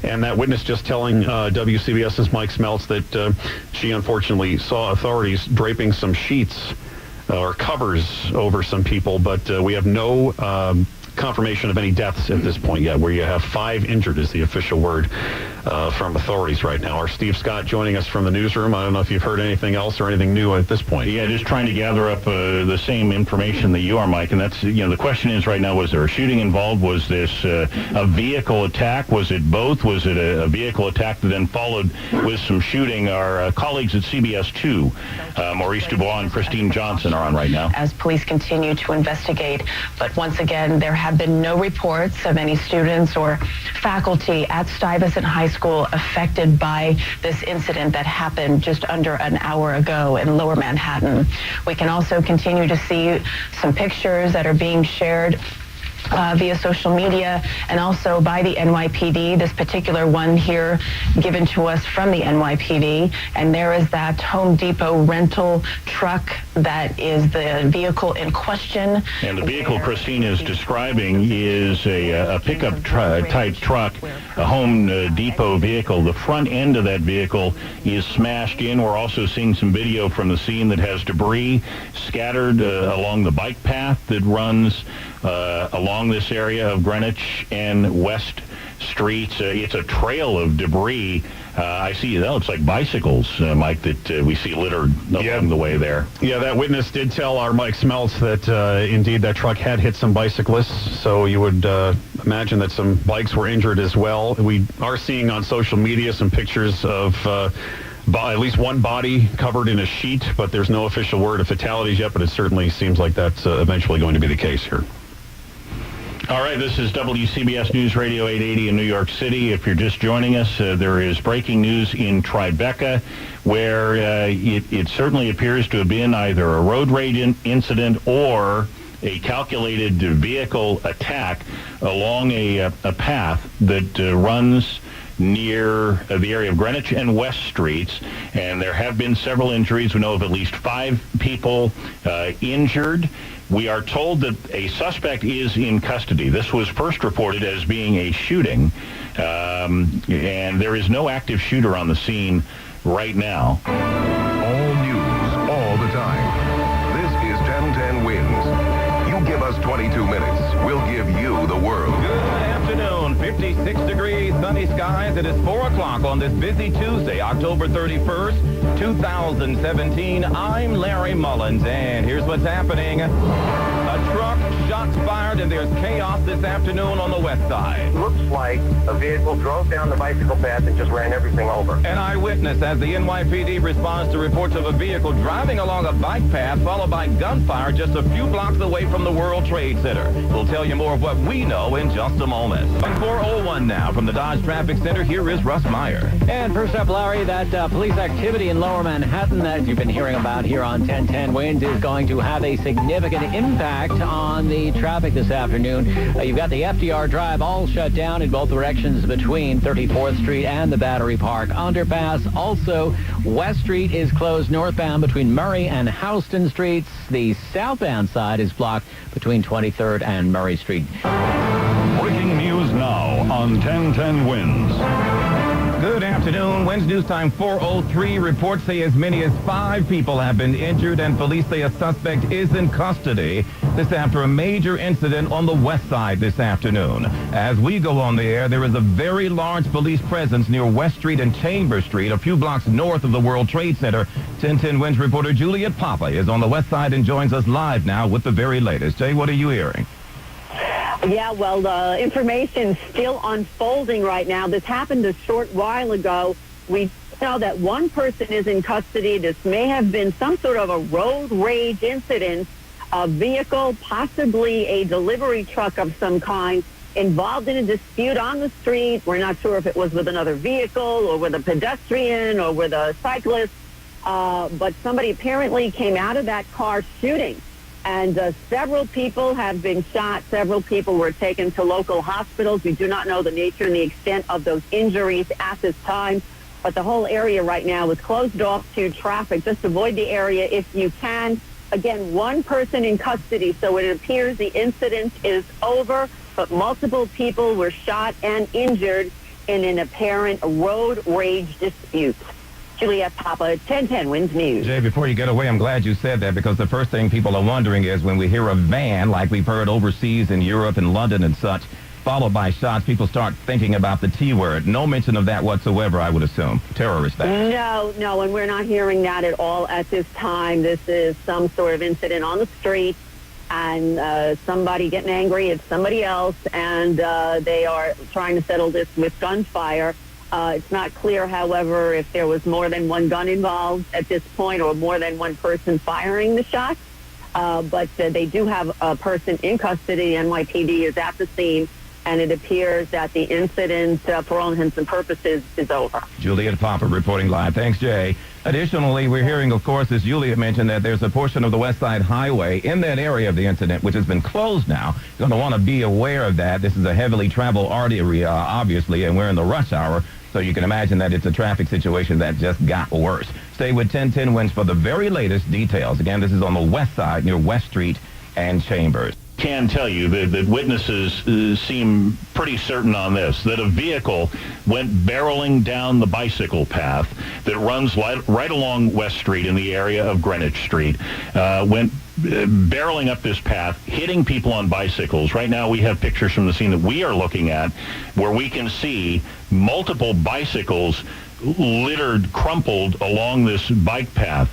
And that witness just telling WCBS's Mike Smeltz that she unfortunately saw authorities draping some sheets or covers over some people, but we have no confirmation of any deaths at this point yet, where you have 5 injured is the official word from authorities right now. Our Steve Scott joining us from the newsroom. I don't know if you've heard anything else or anything new at this point. Yeah, just trying to gather up the same information that you are, Mike. And that's, the question is right now, was there a shooting involved? Was this a vehicle attack? Was it both? Was it a vehicle attack that then followed with some shooting? Our colleagues at CBS 2, Maurice Dubois and Christine Johnson, are on right now. As police continue to investigate, but once again, there have been no reports of any students or faculty at Stuyvesant High School affected by this incident that happened just under an hour ago in Lower Manhattan. We can also continue to see some pictures that are being shared via social media and also by the NYPD. This particular one here given to us from the NYPD, and there is that Home Depot rental truck that is the vehicle in question. And the vehicle Christine is describing is a pickup type truck, a Home Depot vehicle. The front end of that vehicle is smashed in. We're also seeing some video from the scene that has debris scattered along the bike path that runs along this area of Greenwich and West Streets. It's a trail of debris. I see that looks like bicycles, Mike, that we see littered along the way there. Yeah, that witness did tell our Mike Smeltz that indeed that truck had hit some bicyclists, so you would imagine that some bikes were injured as well. We are seeing on social media some pictures of at least one body covered in a sheet, but there's no official word of fatalities yet, but it certainly seems like that's eventually going to be the case here. All right, this is WCBS News Radio 880 in New York City. If you're just joining us, there is breaking news in Tribeca, where it certainly appears to have been either a road rage incident or a calculated vehicle attack along a path that runs near the area of Greenwich and West Streets, and there have been several injuries. We know of at least 5 people injured. We are told that a suspect is in custody. This was first reported as being a shooting, and there is no active shooter on the scene right now. All news, all the time. This is 1010 Wins. You give us 22 minutes, we'll give you the world. Good afternoon. 56 degrees, sunny skies. It is 4 o'clock on this busy Tuesday, October 31st, 2017. I'm Larry Mullins, and here's what's happening. A truck, shots fired, and there's chaos this afternoon on the west side. Looks like a vehicle drove down the bicycle path and just ran everything over. An eyewitness as the NYPD responds to reports of a vehicle driving along a bike path followed by gunfire just a few blocks away from the World Trade Center. We'll tell you more of what we know in just a moment. 4:01 now from the Dodge Traffic Center. Here is Russ Meyer. And first up, Larry, that police activity in Lower Manhattan that you've been hearing about here on 1010 Wins is going to have a significant impact on the traffic this afternoon. You've got the FDR Drive all shut down in both directions between 34th Street and the Battery Park underpass. Also, West Street is closed northbound between Murray and Houston Streets. The southbound side is blocked between 23rd and Murray Street. Breaking news now on 1010 Wins. Good afternoon. Wednesday news time 4:03. Reports say as many as 5 people have been injured, and police say a suspect is in custody. This after a major incident on the west side this afternoon. As we go on the air, there is a very large police presence near West Street and Chambers Street, a few blocks north of the World Trade Center. 1010 Wins reporter Juliet Papa is on the west side and joins us live now with the very latest. Jay, what are you hearing? Yeah, well, the information's still unfolding right now. This happened a short while ago. We know that one person is in custody. This may have been some sort of a road rage incident. A vehicle, possibly a delivery truck of some kind, involved in a dispute on the street. We're not sure if it was with another vehicle or with a pedestrian or with a cyclist, but somebody apparently came out of that car shooting. And several people have been shot. Several people were taken to local hospitals. We do not know the nature and the extent of those injuries at this time. But the whole area right now is closed off to traffic. Just avoid the area if you can. Again, one person in custody, so it appears the incident is over. But multiple people were shot and injured in an apparent road rage dispute. Juliet Papa, 1010 Wins News. Jay, before you get away, I'm glad you said that, because the first thing people are wondering is when we hear a van, like we've heard overseas in Europe and London and such, followed by shots, people start thinking about the T word. No mention of that whatsoever, I would assume. Terrorist acts. No, and we're not hearing that at all at this time. This is some sort of incident on the street, and somebody getting angry at somebody else, and they are trying to settle this with gunfire. It's not clear, however, if there was more than one gun involved at this point or more than one person firing the shots. But they do have a person in custody. NYPD is at the scene, and it appears that the incident, for all intents and purposes, is over. Juliet Papa reporting live. Thanks, Jay. Additionally, we're hearing, of course, as Juliet mentioned, that there's a portion of the West Side Highway in that area of the incident, which has been closed now. You're going to want to be aware of that. This is a heavily traveled artery, obviously, and we're in the rush hour. So you can imagine that it's a traffic situation that just got worse. Stay with 1010 Wins for the very latest details. Again, this is on the west side near West Street and Chambers. Can tell you that witnesses seem pretty certain on this, that a vehicle went barreling down the bicycle path that runs right along West Street in the area of Greenwich Street, went barreling up this path, hitting people on bicycles. Right now we have pictures from the scene that we are looking at where we can see multiple bicycles littered, crumpled along this bike path.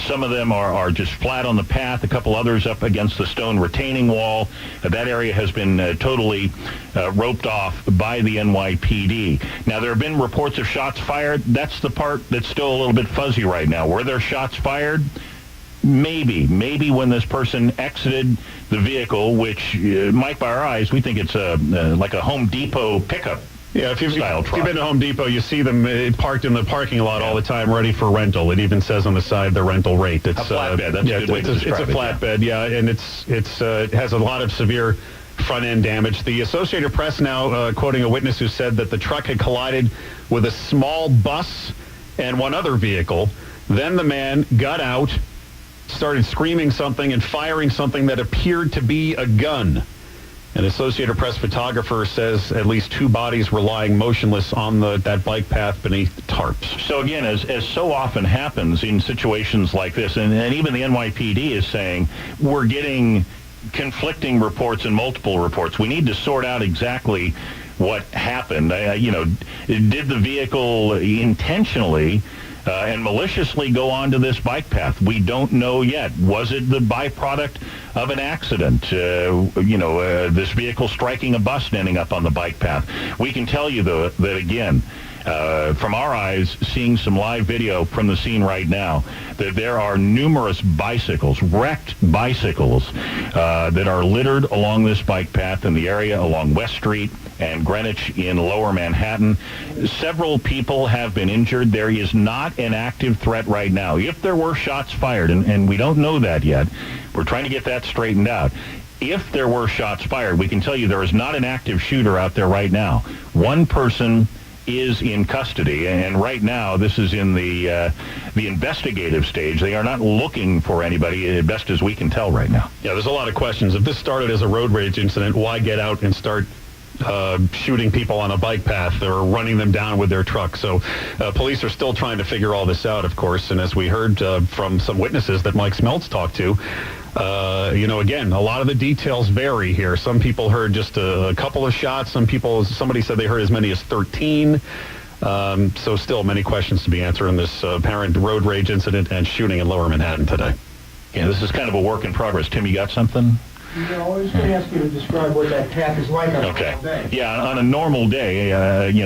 Some of them are just flat on the path, a couple others up against the stone retaining wall. That area has been totally roped off by the NYPD. Now, there have been reports of shots fired. That's the part that's still a little bit fuzzy right now. Were there shots fired? Maybe when this person exited the vehicle, which, Mike, by our eyes, we think it's like a Home Depot pickup. Yeah, if you've been to Home Depot, you see them parked in the parking lot all the time, ready for rental. It even says on the side the rental rate. It's a flatbed. That's a good way to describe it. It's a flatbed, yeah, and it has a lot of severe front-end damage. The Associated Press now quoting a witness who said that the truck had collided with a small bus and one other vehicle. Then the man got out, started screaming something and firing something that appeared to be a gun. An Associated Press photographer says at least two bodies were lying motionless on that bike path beneath tarps. So again, as so often happens in situations like this, and even the NYPD is saying, we're getting conflicting reports and multiple reports. We need to sort out exactly what happened. Did the vehicle intentionally and maliciously go onto this bike path? We don't know yet. Was it the byproduct of an accident? This vehicle striking a bus and ending up on the bike path. We can tell you, though, that again, from our eyes, seeing some live video from the scene right now, that there are numerous bicycles, wrecked bicycles, that are littered along this bike path in the area along West Street and Greenwich in Lower Manhattan. Several people have been injured. There is not an active threat right now. If there were shots fired, and we don't know that yet, we're trying to get that straightened out. If there were shots fired, we can tell you there is not an active shooter out there right now. One person is in custody, and right now this is in the investigative stage. They are not looking for anybody, best as we can tell right now. Yeah, there's a lot of questions. If this started as a road rage incident, why get out and start shooting people on a bike path or running them down with their truck? So police are still trying to figure all this out, of course, and as we heard from some witnesses that Mike Smeltz talked to, again, a lot of the details vary here. Some people heard just a couple of shots. Somebody said they heard as many as 13. So still many questions to be answered in this apparent road rage incident and shooting in Lower Manhattan today. Yeah, this is kind of a work in progress. Tim, you got something? I was going to ask you to describe what that path is like on a normal day. Yeah, on a normal day,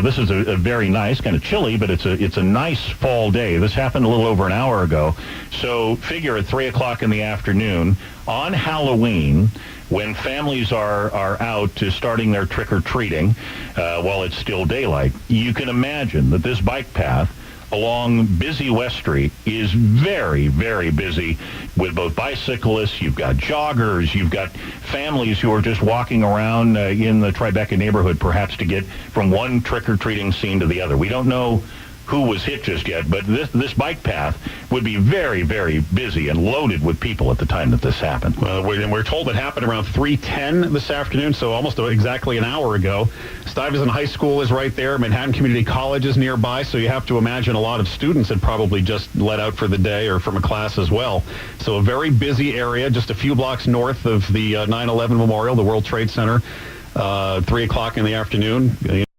this is a very nice, kind of chilly, but it's a nice fall day. This happened a little over an hour ago. So figure at 3 o'clock in the afternoon on Halloween, when families are out to starting their trick-or-treating while it's still daylight, you can imagine that this bike path along busy West Street is very, very busy with both bicyclists, you've got joggers, you've got families who are just walking around in the Tribeca neighborhood, perhaps to get from one trick-or-treating scene to the other. We don't know who was hit just yet, but this bike path would be very, very busy and loaded with people at the time that this happened. And we're told it happened around 3:10 this afternoon, so almost exactly an hour ago. Stuyvesant High School is right there. Manhattan Community College is nearby, so you have to imagine a lot of students had probably just let out for the day or from a class as well. So a very busy area, just a few blocks north of the 9/11 Memorial, the World Trade Center, 3 o'clock in the afternoon.